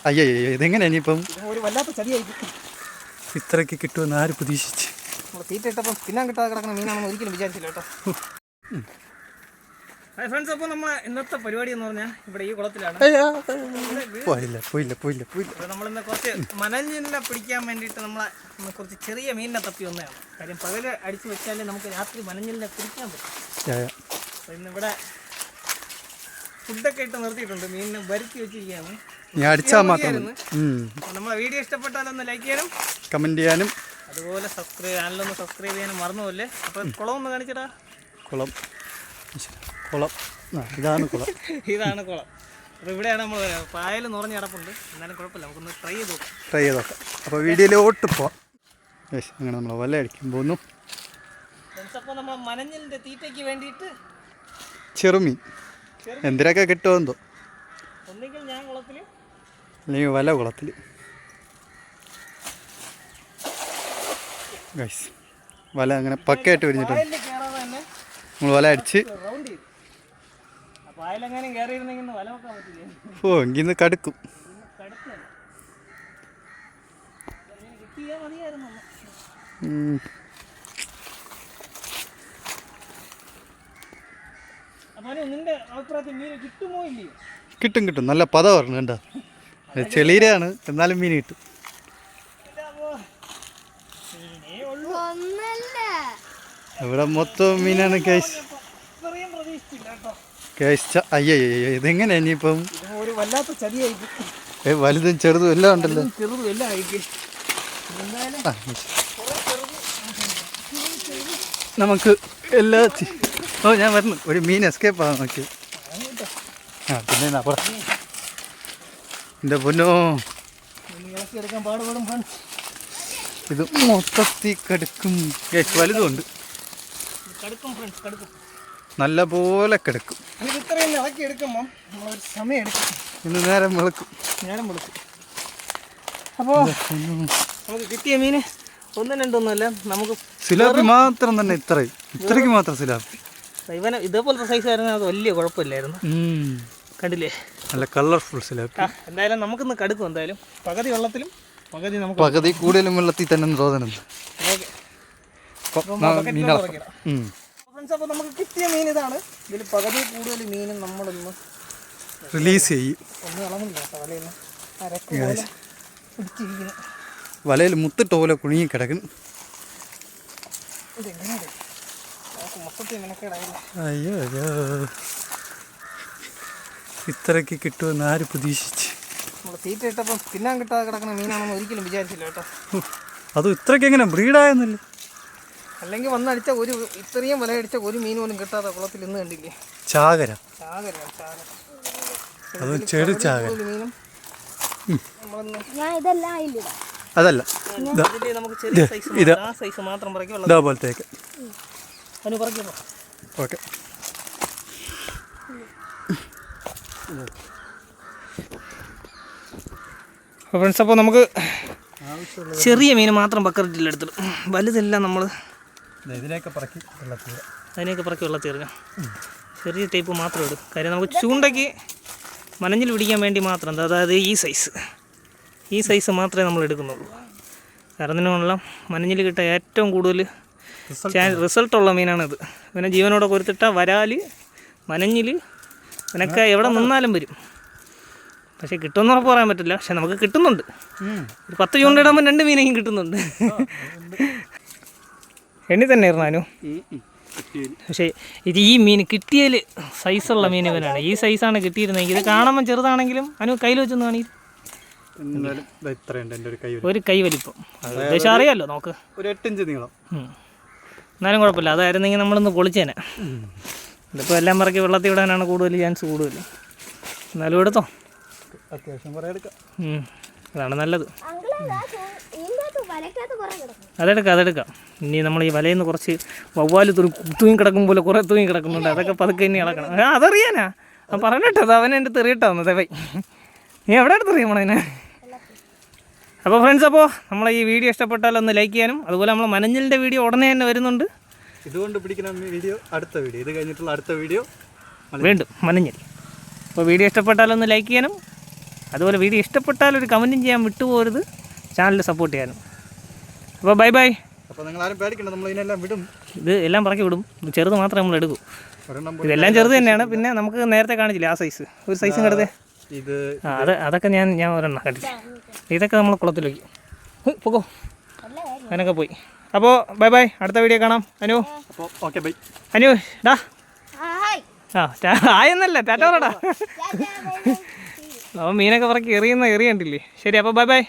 അയ്യോ ഇതെങ്ങനെ ഇനിയിപ്പം ഒരു വല്ലാത്ത ചതിയായിരിക്കും. ഇത്രയ്ക്ക് കിട്ടുമെന്ന് ആര് പ്രതീക്ഷിച്ച്? നമ്മൾ തീറ്റ ഇട്ടപ്പം തിന്നാൻ കിട്ടാതെ കിടക്കുന്ന മീനാണെന്ന് ഒരിക്കലും വിചാരിച്ചില്ല കേട്ടോ. ഫ്രണ്ട്സ്, അപ്പോൾ നമ്മൾ ഇന്നത്തെ പരിപാടി എന്ന് പറഞ്ഞാൽ ഇവിടെ ഈ കുളത്തിലാണ്. പോയില്ല. നമ്മളിന്ന് കുറച്ച് മനഞ്ഞിനെ പിടിക്കാൻ വേണ്ടിയിട്ട് നമ്മളെ കുറച്ച് ചെറിയ മീനിനെ തപ്പി വന്നതാണ്. കാര്യം പകല് അടിച്ചു വെച്ചാലേ നമുക്ക് രാത്രി മനഞ്ഞിനെ പിടിക്കാൻ പറ്റും. ഇന്നിവിടെ ഫുഡൊക്കെ ഇട്ട് നിർത്തിയിട്ടുണ്ട്. മീനിനെ വരുത്തി വെച്ചിരിക്കുകയാണ്. നമ്മളെ വീഡിയോ ഇഷ്ടപ്പെട്ടാലൊന്ന് ലൈക്ക് ചെയ്യാനും കമന്റ് ചെയ്യാനും അതുപോലെ ചാനലൊന്ന് സബ്സ്ക്രൈബ് ചെയ്യാനും മറന്നുപോലെ. അപ്പോൾ കുളം ഒന്ന് കാണിച്ചടാ. കുളം ഇതാണ് കുളം. ഇതാണ് കുളം. അപ്പോൾ ഇവിടെയാണ് നമ്മൾ പായൽ നിറഞ്ഞ് കിടപ്പുണ്ട്. എന്നാലും കുഴപ്പമില്ല, നമുക്കൊന്ന് ട്രൈ ചെയ്ത് നോക്കാം. അപ്പോൾ വീഡിയോയിലോട്ട് പോവാം. അങ്ങനെ നമ്മൾ വല അടിക്കാൻ പോകുന്നു. അപ്പോൾ നമ്മൾ മനഞ്ഞിലിൻ്റെ തീറ്റയ്ക്ക് വേണ്ടിയിട്ട് ചെറുമീൻ എന്തിനൊക്കെ കിട്ടുമെന്തോ. ഒന്നുകിൽ ഞാൻ കുളത്തിൽ അല്ലെങ്കിൽ വല കുളത്തിൽ. വല അങ്ങനെ പക്കയായിട്ട് വിരിഞ്ഞിട്ടുണ്ട്. നമ്മൾ വല അടിച്ച് എങ്കിന്ന് കടുക്കും. കിട്ടും. നല്ല പത പറഞ്ഞു കണ്ടോ. ചെളീരാണ്, എന്നാലും മീൻ കിട്ടും. ഇവിടെ മൊത്തം മീനാണ്. അയ്യോ ഇതെങ്ങനെ ഇനിയിപ്പം ഒരു വല്ലാത്ത ചതിയായിരിക്കും. വലുതും ചെറുതും എല്ലാം ഉണ്ടല്ലോ. നമുക്ക് എല്ലാ ഞാൻ വരുന്നു. ഒരു മീൻ എസ്കേപ്പ് ആകാൻ നോക്കി. പിന്നെ എൻ്റെ പൊന്നോ, ഇത് മൊത്തത്തിൽ കടുക്കും. വലുതുണ്ട്, നല്ല പോലെ കിടക്കും. ഇന്ന് നേരം വെളുക്കും. അപ്പോൾ നമുക്ക് കിട്ടിയ മീന് ഒന്നും രണ്ടൊന്നുമല്ല, നമുക്ക് സിലാപ്പി മാത്രം തന്നെ. ഇത്രയ്ക്ക് മാത്രം സിലാപ്പി. ഇവനെ ഇതേപോലത്തെ സൈസ് ആയിരുന്നു, അത് വലിയ കുഴപ്പമില്ലായിരുന്നു. കണ്ടില്ലേ, നല്ല കളർഫുൾ സിലാപ്പി. എന്തായാലും നമുക്കിന്ന് കടുക്കും. എന്തായാലും പകുതി വെള്ളത്തിലും പകുതി കൂടുതലും വെള്ളത്തിൽ തന്നെ തോന്നുന്നുണ്ട്. അപ്പോൾ നമുക്ക് കിട്ടിയ മീൻ ഇതാണ്. ഇതിൽ പകുതി കൂടുതൽ മീനും നമ്മളൊന്ന് റിലീസ് ചെയ്യും. വലയിൽ മുത്തിട്ട പോലെ കുടുങ്ങി കിടക്കുന്നു. അയ്യോ ഇത്രയ്ക്ക് കിട്ടുമെന്ന് ആര് പ്രതീക്ഷിച്ച്? നമ്മൾ തീറ്റ ഇട്ടപ്പം തിന്നാൻ കിട്ടാതെ കിടക്കുന്ന മീനാണെന്ന് ഒരിക്കലും വിചാരിച്ചില്ല കേട്ടോ. അതും ഇത്രയ്ക്ക് എങ്ങനെ ബ്രീഡായെന്നില്ല. അല്ലെങ്കിൽ വന്നടിച്ച ഇത്രയും വില അടിച്ച ഒരു മീൻ പോലും കിട്ടാതെ കുളത്തിൽ ഇന്ന് കണ്ടില്ലേ. ചാകര അതും ചെറു ചാകര. അതല്ല ഇതേപോലത്തേക്ക്. ഓക്കെ, ഫ്രണ്ട്സ്, അപ്പോൾ നമുക്ക് ചെറിയ മീൻ മാത്രം ബക്കറ്റിൽ എടുത്തിടും. വലുതെല്ലാം നമ്മൾ അതിനെയൊക്കെ പറക്കി വെള്ളത്തിൽ എറിയാം. ചെറിയ ടൈപ്പ് മാത്രം ഇടും. കാര്യം നമുക്ക് ചൂണ്ടയ്ക്ക് മനഞ്ഞിൽ പിടിക്കാൻ വേണ്ടി മാത്രം, അതായത് ഈ സൈസ് മാത്രമേ നമ്മൾ എടുക്കുന്നുള്ളൂ. കാരണം ഇതിനുള്ള മനഞ്ഞിൽ കിട്ടാൻ ഏറ്റവും കൂടുതൽ റിസൾട്ടുള്ള മീനാണിത്. പിന്നെ ജീവനോടെ കൊരുത്തിട്ട വരാൽ, മനഞ്ഞിൽ, ഇതിനൊക്കെ എവിടെ നിന്നാലും വരും. പക്ഷേ കിട്ടുമെന്ന് ഉറപ്പ് പറയാൻ പറ്റില്ല. പക്ഷെ നമുക്ക് കിട്ടുന്നുണ്ട്. ഒരു 10 ചൂണ്ടയിടുമ്പോൾ 2 മീനെങ്കിലും കിട്ടുന്നുണ്ട്. എണ്ണി തന്നെ ആയിരുന്നു. പക്ഷേ ഈ മീൻ കിട്ടിയതിൽ സൈസുള്ള മീൻ ഇവനാണ്. ഈ സൈസാണ് കിട്ടിയിരുന്നെങ്കിൽ. ഇത് കാണുമ്പോൾ ചെറുതാണെങ്കിലും അനു കയ്യിൽ വെച്ചൊന്ന് കാണിക്കും. ഒരു കൈ വലിപ്പം. ഏകദേശം അറിയാമല്ലോ, നോക്ക്. ഒരു 8 ഇഞ്ച് നീളം. എന്നാലും കുഴപ്പമില്ല. അതായിരുന്നെങ്കിൽ നമ്മളൊന്ന് പൊളിച്ചേനെ. ഇതിപ്പോൾ എല്ലാം പറക്കി വെള്ളത്തിൽ വിടാനാണ് കൂടുതൽ ചാൻസ് കൂടുതൽ. എന്നാലും എടുത്തോ, അത്യാവശ്യം കുറേ എടുക്കാം. അതാണ് നല്ലത്. അതെടുക്കാം. ഇനി നമ്മൾ ഈ വലയിൽ നിന്ന് കുറച്ച് വവ്വാല് തൂങ്ങി കിടക്കും പോലെ കുറേ തൂങ്ങി കിടക്കുന്നുണ്ട്. അതൊക്കെ പതുക്കെ ഇനി ഇളക്കണം. അതറിയാനാ പറഞ്ഞിട്ടോ, അത് അവനെ എൻ്റെ തെറിയിട്ടാ വന്നത്. നീ എവിടെ എടുത്തെറിയണതിനെ? അപ്പോൾ ഫ്രണ്ട്സ്, അപ്പോൾ നമ്മളെ ഈ വീഡിയോ ഇഷ്ടപ്പെട്ടാൽ ഒന്ന് ലൈക്ക് ചെയ്യാനും അതുപോലെ നമ്മൾ മനഞ്ഞിലിൻ്റെ വീഡിയോ ഉടനെ തന്നെ വരുന്നുണ്ട്. ഇതുകൊണ്ട് പിടിക്കുന്ന വീഡിയോ അടുത്ത വീഡിയോ, ഇത് കഴിഞ്ഞിട്ടുള്ള അടുത്ത വീഡിയോ വീണ്ടും മനഞ്ഞിൽ. അപ്പോൾ വീഡിയോ ഇഷ്ടപ്പെട്ടാലൊന്ന് ലൈക്ക് ചെയ്യാനും അതുപോലെ വീഡിയോ ഇഷ്ടപ്പെട്ടാലൊരു കമൻറ്റും ചെയ്യാൻ വിട്ടുപോകരുത്. ചാനൽ സപ്പോർട്ട് ചെയ്യാനും. അപ്പോൾ ബൈ ബൈ. അപ്പോൾ നിങ്ങളാരും പേടിക്കണ്ട, നമ്മൾ ഇതിനെല്ലാം വിടും. ഇത് എല്ലാം പറക്കി വിടും. ചെറുത് മാത്രമേ നമ്മൾ എടുക്കൂ. ഇതെല്ലാം ചെറുത് തന്നെയാണ്. പിന്നെ നമുക്ക് നേരത്തെ കാണിച്ചില്ല ആ സൈസ്, ഒരു സൈസും കിടത്തേ. ഇത് അതൊക്കെ ഞാൻ ഒരെണ്ണം കണ്ടില്ല. ഇതൊക്കെ നമ്മൾ കുളത്തിൽ വയ്ക്കും. പോകോ, അതിനൊക്കെ പോയി. അപ്പോൾ ബൈ ബൈ, അടുത്ത വീഡിയോ കാണാം. അനു അപ്പോൾ ഓക്കെ ബൈ. അനു ഡാ ആയെന്നല്ല ടാറ്റ പറടാ. അവൻ മീനൊക്കെ പറക്കി എറിയുന്ന എറിയണ്ടില്ലേ. ശരി അപ്പോൾ ബൈ ബൈ.